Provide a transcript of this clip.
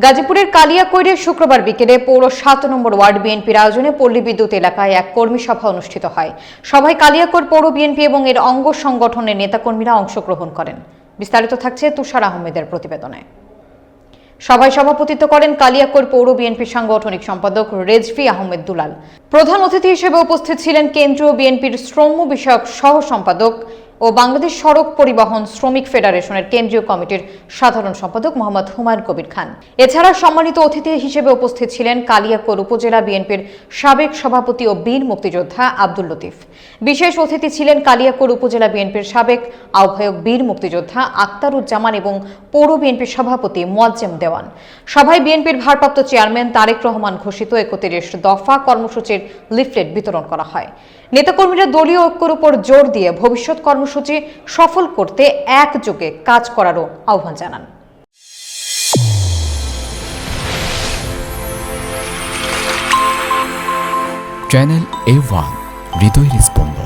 গাজীপুরের কালিয়াকৈরে শুক্রবার বিকেলে পৌর ৭ নম্বর ওয়ার্ড বিএনপির আয়োজনে পল্লী বিদ্যুৎ এলাকায় এক কর্মী সভা অনুষ্ঠিত হয়। সভায় কালিয়াকৈর পৌর বিএনপি এবং এর অঙ্গ সংগঠনের নেতাকর্মীরা অংশগ্রহণ করেন। বিস্তারিত থাকছে তুষার আহমেদের প্রতিবেদনে। সভায় সভাপতিত্ব করেন কালিয়াকৈর পৌর বিএনপির সাংগঠনিক সম্পাদক রেজভি আহমেদ দুলাল। প্রধান অতিথি হিসেবে উপস্থিত ছিলেন কেন্দ্রীয় বিএনপির শ্রম বিষয়ক সহ সম্পাদক ও বাংলাদেশ সড়ক পরিবহন শ্রমিক ফেডারেশনের কেন্দ্রীয় কমিটির সাধারণ সম্পাদক মোহাম্মদ হুমায়ুন কবির খান। এছাড়া সম্মানিত অতিথি হিসেবে উপস্থিত ছিলেন কালিয়াকৈর উপজেলা বিএনপির সাবেক সভাপতি ও বীর মুক্তিযোদ্ধা আব্দুল লতিফ। বিশেষ অতিথি ছিলেন কালিয়াকৈর উপজেলা বিএনপির সাবেক আহ্বায়ক বীর মুক্তিযোদ্ধা আক্তারুজ্জামান এবং পৌর বিএনপির সভাপতি মোয়াজ্জেম দেওয়ান। সভায় বিএনপির ভারপ্রাপ্ত চেয়ারম্যান তারেক রহমান ঘোষিত ৩১ দফা কর্মসূচির লিফলেট বিতরণ করা হয়। নেতাকর্মীরা দলীয় ঐক্যের উপর জোর দিয়ে ভবিষ্যৎ কর্মসূচি সফল করতে একযোগে কাজ করারও আহ্বান জানান। চ্যানেল A1 হৃদয়ের স্পন্দন।